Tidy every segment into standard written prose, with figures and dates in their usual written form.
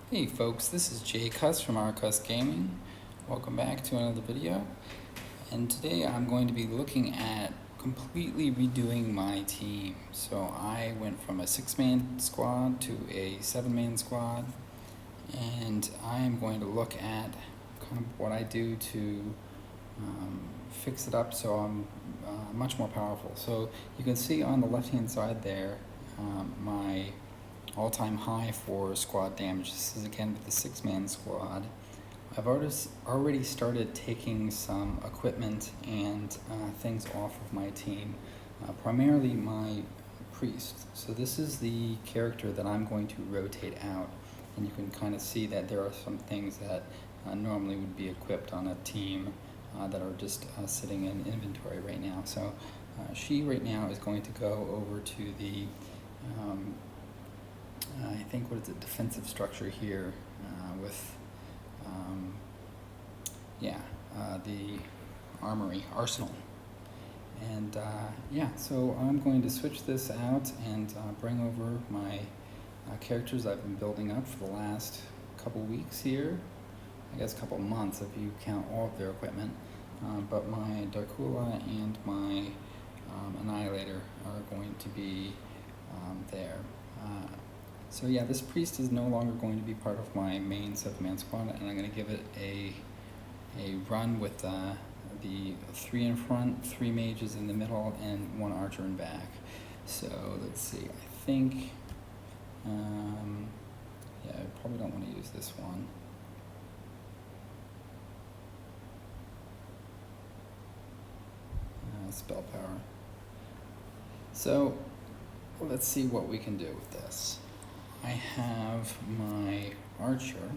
Hey folks, this is Jay Cuss from R Cuss Gaming. Welcome back to another video. And today I'm going to be looking at completely redoing my team. So I went from a 6-man squad to a 7-man squad, and I am going to look at kind of what I do to fix it up so I'm much more powerful. So you can see on the left hand side there my all-time high for squad damage. This is again with the 6-man squad. I've already started taking some equipment and things off of my team, primarily my priest. So this is the character that I'm going to rotate out, and you can kind of see that there are some things that normally would be equipped on a team that are just sitting in inventory right now. So she right now is going to go over to the I think what is it, defensive structure here with the arsenal. And so I'm going to switch this out and bring over my characters I've been building up for the last couple weeks here. I guess a couple months if you count all of their equipment. But my Darkula and my Annihilator are going to be there. So yeah, this priest is no longer going to be part of my main 7-man squad, and I'm going to give it a run with the 3 in front, 3 mages in the middle, and 1 archer in back. So let's see, I think, I probably don't want to use this one. Spell power. So let's see what we can do with this. I have my archer,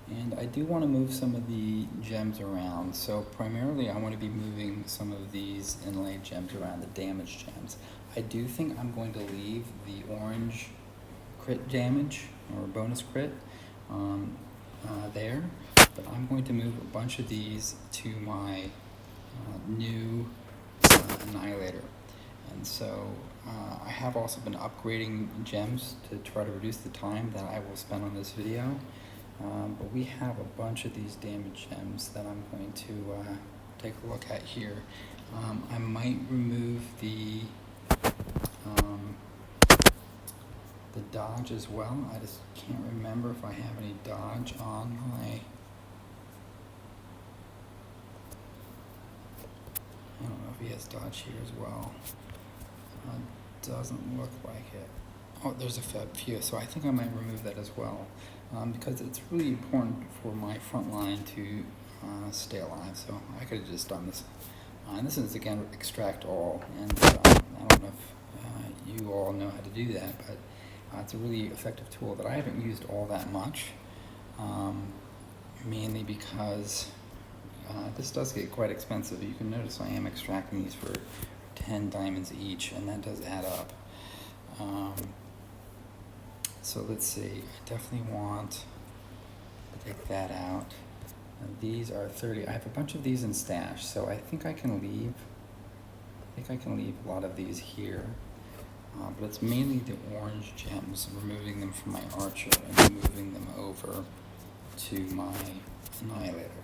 and I do want to move some of the gems around. So primarily I want to be moving some of these inlaid gems around, the damage gems. I do think I'm going to leave the orange crit damage or bonus crit there, but I'm going to move a bunch of these to my new Annihilator. And so I have also been upgrading gems to try to reduce the time that I will spend on this video. But we have a bunch of these damage gems that I'm going to take a look at here. I might remove the dodge as well. I just can't remember if I have any dodge on my... I don't know if he has dodge here as well. Doesn't look like it. Oh, there's a few, so I think I might remove that as well, because it's really important for my front line to stay alive. So I could have just done this. And this is again extract all, and I don't know if you all know how to do that, but it's a really effective tool that I haven't used all that much, mainly because this does get quite expensive. You can notice I am extracting these for 10 diamonds each, and that does add up. So let's see, I definitely want to take that out. And these are 30. I have a bunch of these in stash, so I think I can leave a lot of these here. But it's mainly the orange gems, removing them from my archer and moving them over to my Annihilator.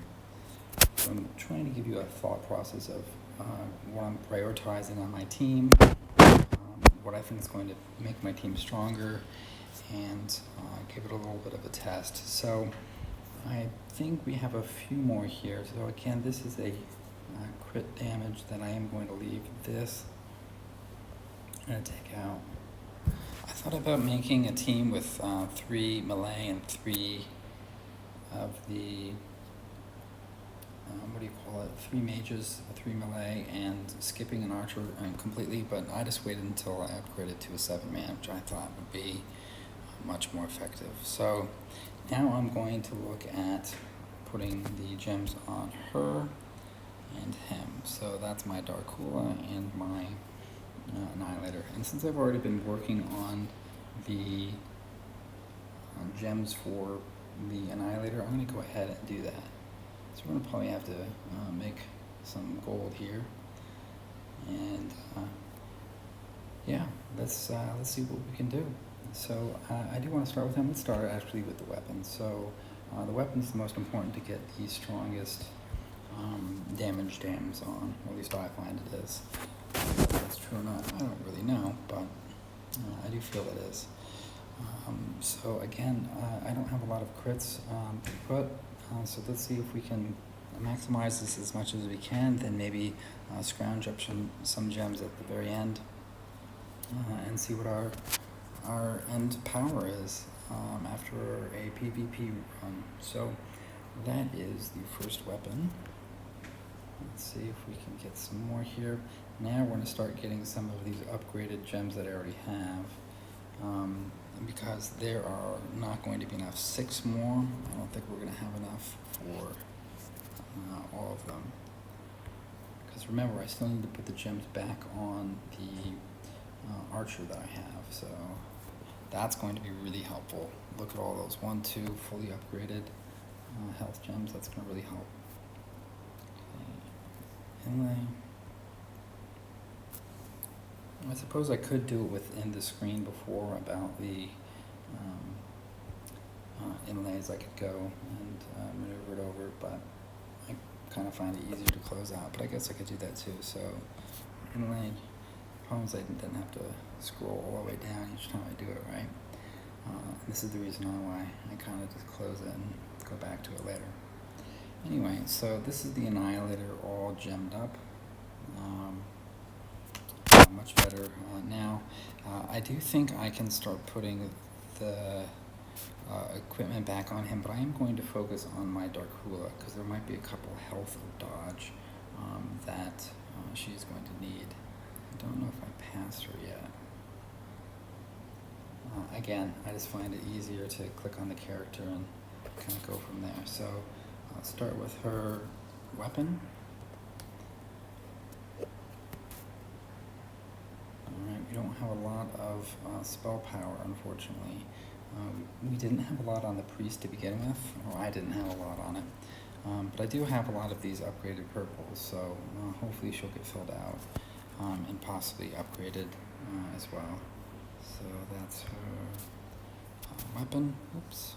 So I'm trying to give you a thought process of what I'm prioritizing on my team, what I think is going to make my team stronger, and give it a little bit of a test. So I think we have a few more here. So again, this is a crit damage that I am going to leave. This I'm going to take out. I thought about making a team with 3 melee and 3 of the 3 mages, 3 melee, and skipping an archer completely, but I just waited until I upgraded to a 7-man, which I thought would be much more effective. So now I'm going to look at putting the gems on her and him. So that's my Darkula and my Annihilator. And since I've already been working on the gems for the Annihilator, I'm going to go ahead and do that. So we're going to probably have to make some gold here, and let's see what we can do. So I do want to start with him. Let's start actually with the weapons. So the weapon's the most important to get the strongest damage dams on, or at least I find it is. If that's true or not, I don't really know, but I do feel it is. So again, I don't have a lot of crits to put, so let's see if we can maximize this as much as we can, then maybe scrounge up some gems at the very end and see what our end power is after a PvP run. So that is the first weapon. Let's see if we can get some more here. Now we're going to start getting some of these upgraded gems that I already have. Because there are not going to be enough. 6 more. I don't think we're going to have enough for all of them. Because remember, I still need to put the gems back on the archer that I have. So that's going to be really helpful. Look at all those 1, 2 fully upgraded health gems. That's going to really help. Okay. Inlay. I suppose I could do it within the screen before about the inlays. I could go and maneuver it over, but I kind of find it easier to close out, but I guess I could do that too. So inlay, problem is I didn't have to scroll all the way down each time I do it, right? This is the reason why I kind of just close it and go back to it later. Anyway, so this is the Annihilator all gemmed up. Much better now. I do think I can start putting the equipment back on him, but I am going to focus on my Dark Hula because there might be a couple health or dodge that she's going to need. I don't know if I passed her yet. Again, I just find it easier to click on the character and kind of go from there. So I'll start with her weapon. We don't have a lot of spell power, unfortunately. We didn't have a lot on the priest to begin with, or I didn't have a lot on it. But I do have a lot of these upgraded purples, so hopefully she'll get filled out and possibly upgraded as well. So that's her weapon. Oops.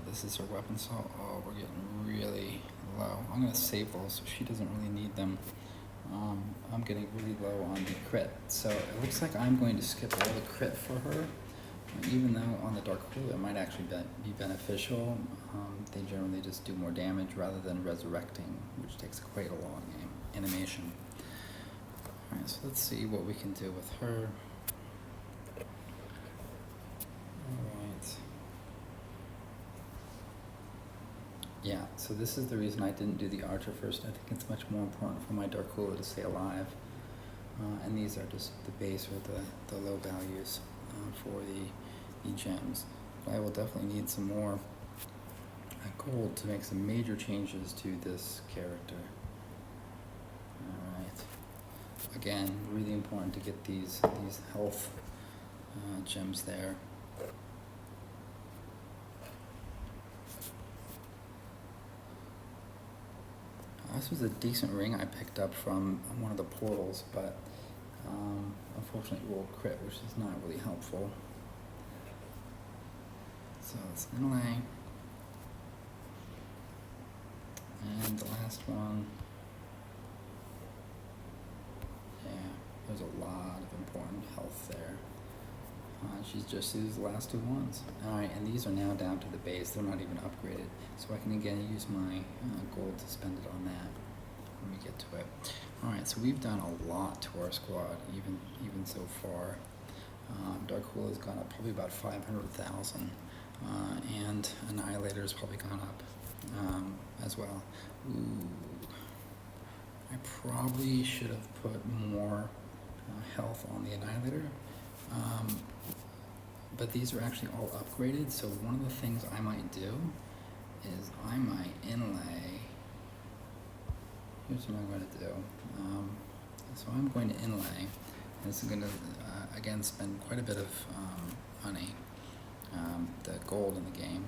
This is her weapon, so we're getting really low. I'm going to save those so she doesn't really need them. I'm getting really low on the crit, so it looks like I'm going to skip all the crit for her, even though on the Dark Hula it might actually be beneficial. They generally just do more damage rather than resurrecting, which takes quite a long animation. Alright, so let's see what we can do with her. Alright. Yeah, so this is the reason I didn't do the archer first. I think it's much more important for my Dark Hula to stay alive. And these are just the base or the low values for the gems. But I will definitely need some more gold to make some major changes to this character. Alright. Again, really important to get these health gems there. This was a decent ring I picked up from one of the portals, but unfortunately it rolled crit, which is not really helpful. So it's inlay. And the last one, yeah, there's a lot of important health there. She's just used the last 2 ones. Alright, and these are now down to the base. They're not even upgraded. So I can again use my gold to spend it on that when we get to it. Alright, so we've done a lot to our squad, even so far. Dark Hula has gone up probably about 500,000. And Annihilator has probably gone up as well. Ooh. I probably should have put more health on the Annihilator. But these are actually all upgraded, so one of the things I might do is I might inlay. Here's what I'm going to do. So I'm going to inlay. This is going to, again, spend quite a bit of money, the gold in the game.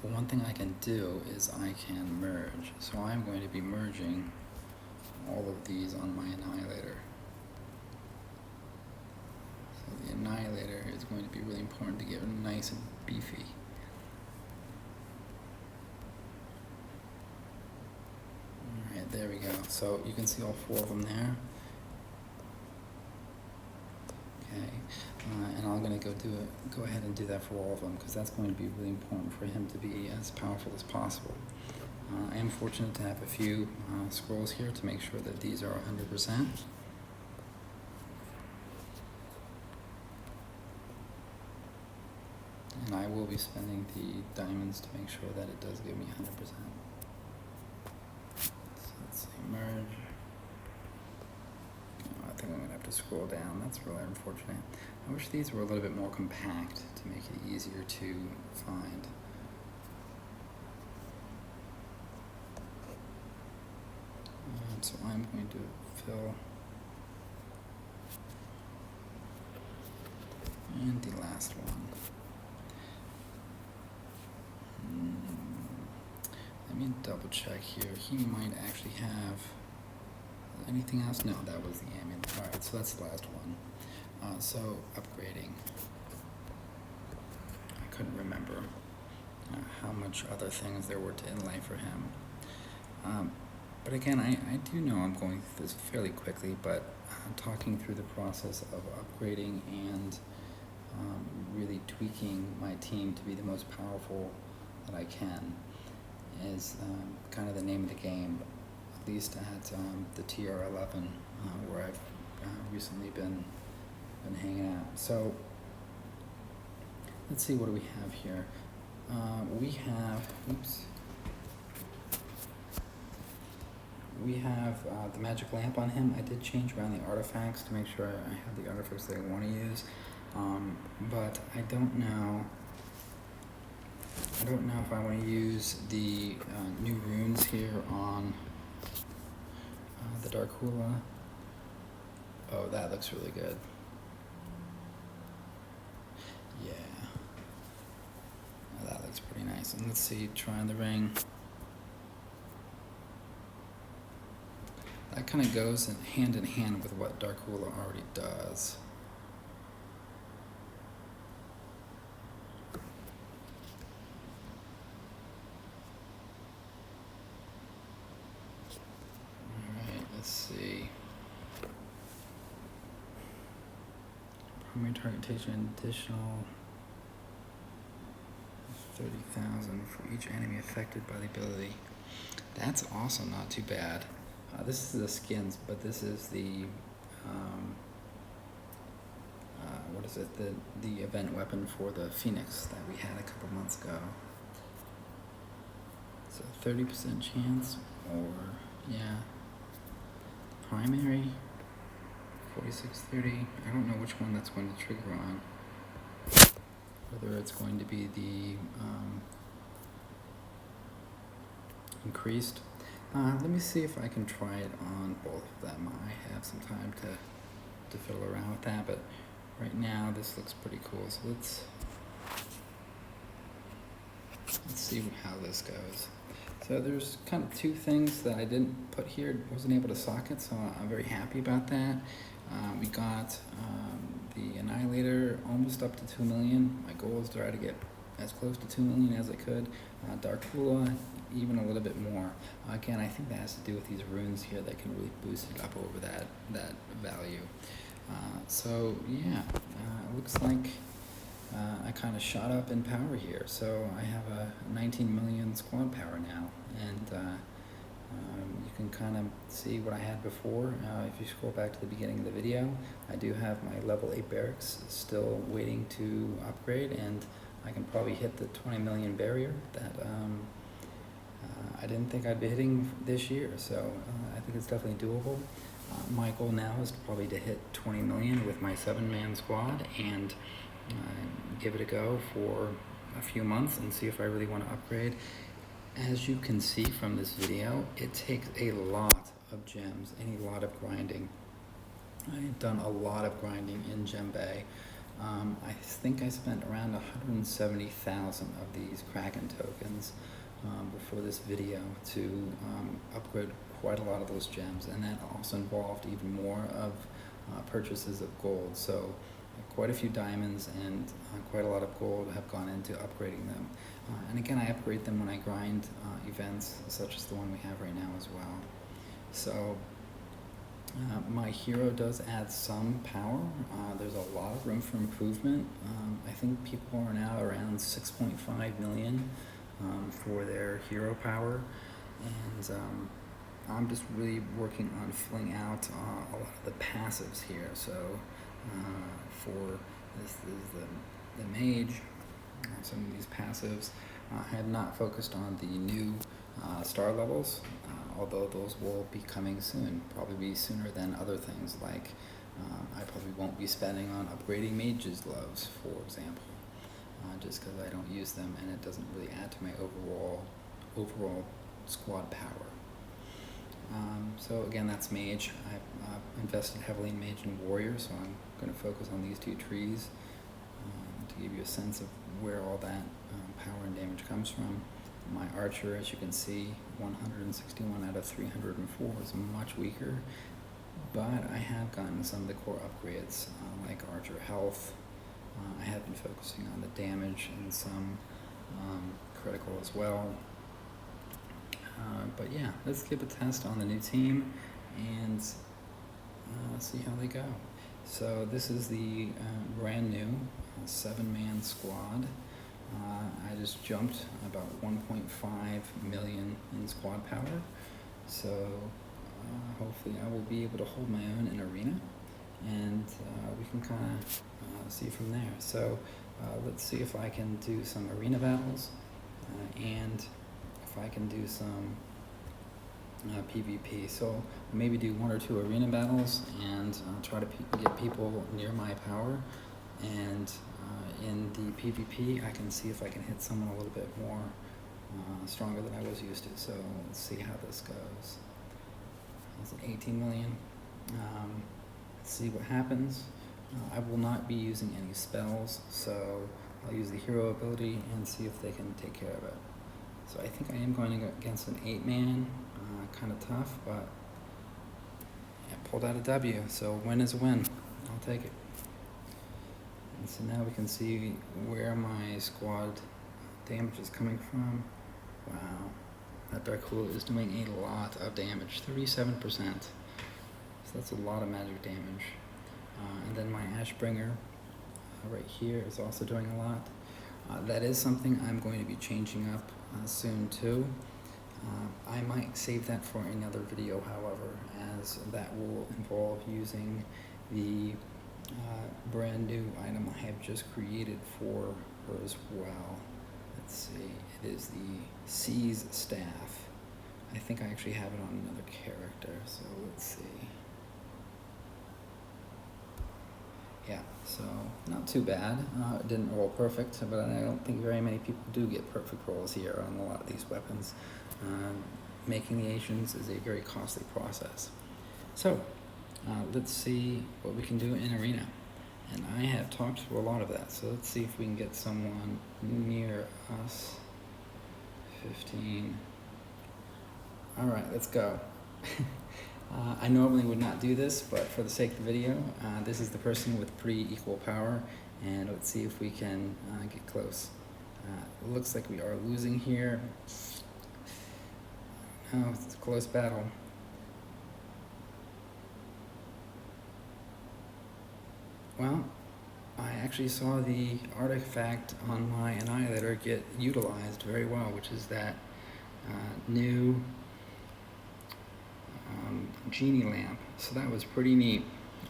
But one thing I can do is I can merge. So I'm going to be merging all of these on my Annihilator. So the Annihilator is going to be really important to get nice and beefy. Alright, there we go. So you can see all 4 of them there. Okay, and I'm going to go ahead and do that for all of them, because that's going to be really important for him to be as powerful as possible. I am fortunate to have a few scrolls here to make sure that these are 100%. And I will be spending the diamonds to make sure that it does give me 100%. So let's see, merge. I think I'm going to have to scroll down. That's really unfortunate. I wish these were a little bit more compact to make it easier to find. So I'm going to fill. And the last one. Let me double check here. He might actually have anything else? No, that was the ambient. Alright, so that's the last one. So upgrading. I couldn't remember how much other things there were to inlay for him. But again, I do know I'm going through this fairly quickly, but talking through the process of upgrading and really tweaking my team to be the most powerful that I can is kind of the name of the game, at least at the TR11 where I've recently been hanging out. So let's see, what do we have here? We have the magic lamp on him. I did change around the artifacts to make sure I have the artifacts that I want to use, but I don't know if I want to use the new runes here on the Dark Hula. Oh, that looks really good. Yeah, oh, that looks pretty nice. And let's see, trying the ring. That kind of goes hand in hand with what Dark Hula already does. Alright, let's see. Primary targetation additional 30,000 for each enemy affected by the ability. That's also not too bad. This is the skins, but this is the what is it? The event weapon for the Phoenix that we had a couple months ago. So 30% chance, or yeah, primary 4630. I don't know which one that's going to trigger on. Whether it's going to be the increased. Let me see if I can try it on both of them. I have some time to fiddle around with that, but right now this looks pretty cool. So let's see how this goes. So there's kind of 2 things that I didn't put here, wasn't able to socket, so I'm very happy about that. We got the Annihilator almost up to 2 million. My goal is to try to get as close to 2 million as I could. Dark Hula, even a little bit more. Again, I think that has to do with these runes here that can really boost it up over that value. So yeah, it looks like I kind of shot up in power here. So I have a 19 million squad power now, and you can kind of see what I had before. If you scroll back to the beginning of the video, I do have my level 8 barracks still waiting to upgrade, and I can probably hit the 20 million barrier that I didn't think I'd be hitting this year, so I think it's definitely doable. My goal now is probably to hit 20 million with my 7-man squad and give it a go for a few months and see if I really want to upgrade. As you can see from this video, it takes a lot of gems and a lot of grinding. I've done a lot of grinding in Gem Bay. I think I spent around 170,000 of these Kraken tokens before this video to upgrade quite a lot of those gems, and that also involved even more of purchases of gold. So quite a few diamonds and quite a lot of gold have gone into upgrading them. And again, I upgrade them when I grind events such as the one we have right now as well. So my hero does add some power. There's a lot of room for improvement. I think people are now around 6.5 million for their hero power, and I'm just really working on filling out a lot of the passives here. So for this is the mage, some of these passives. I have not focused on the new star levels, although those will be coming soon, probably be sooner than other things like I probably won't be spending on upgrading mage's gloves, for example, just because I don't use them and it doesn't really add to my overall squad power. So again, that's mage. I've invested heavily in mage and warrior, so I'm going to focus on these two trees to give you a sense of where all that power and damage comes from. My archer, as you can see, 161 out of 304 is much weaker, but I have gotten some of the core upgrades like archer health. I have been focusing on the damage and some critical as well. But yeah, let's give a test on the new team and see how they go. So this is the brand new 7-man squad. I just jumped about 1.5 million in squad power, so hopefully I will be able to hold my own in arena, and we can kind of see from there. So let's see if I can do some arena battles and if I can do some PvP. So maybe do 1 or 2 arena battles and try to get people near my power, and in the PvP I can see if I can hit someone a little bit more stronger than I was used to. So let's see how this goes. That's an 18 million. Let's see what happens. I will not be using any spells, so I'll use the hero ability and see if they can take care of it. So I think I am going to go against an 8-man, kind of tough, but I pulled out a W, so win is a win. I'll take it. And so now we can see where my squad damage is coming from. Wow, that Dark Hole is doing a lot of damage, 37%. So that's a lot of magic damage. And then my Ashbringer right here is also doing a lot. That is something I'm going to be changing up soon too. I might save that for another video, however, as that will involve using the brand new item I have just created for her as well. Let's see, it is the Seize Staff. I think I actually have it on another character, so let's see. Yeah, so not too bad. It didn't roll perfect, but I don't think very many people do get perfect rolls here on a lot of these weapons. Making the Asians is a very costly process. So let's see what we can do in arena. And I have talked to a lot of that, so let's see if we can get someone near us. 15. All right, let's go. I normally would not do this, but for the sake of the video, this is the person with pretty equal power, and let's see if we can get close. It looks like we are losing here. Oh, it's a close battle. Well, I actually saw the artifact on my Annihilator get utilized very well, which is that new genie lamp. So that was pretty neat.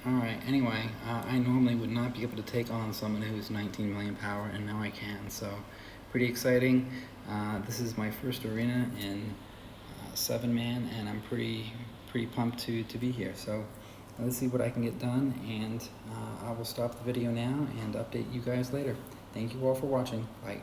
Alright, anyway, I normally would not be able to take on someone who's 19 million power, and now I can, so pretty exciting. This is my first arena in 7-man, and I'm pretty pumped to be here. So let's see what I can get done, and I will stop the video now and update you guys later. Thank you all for watching. Bye.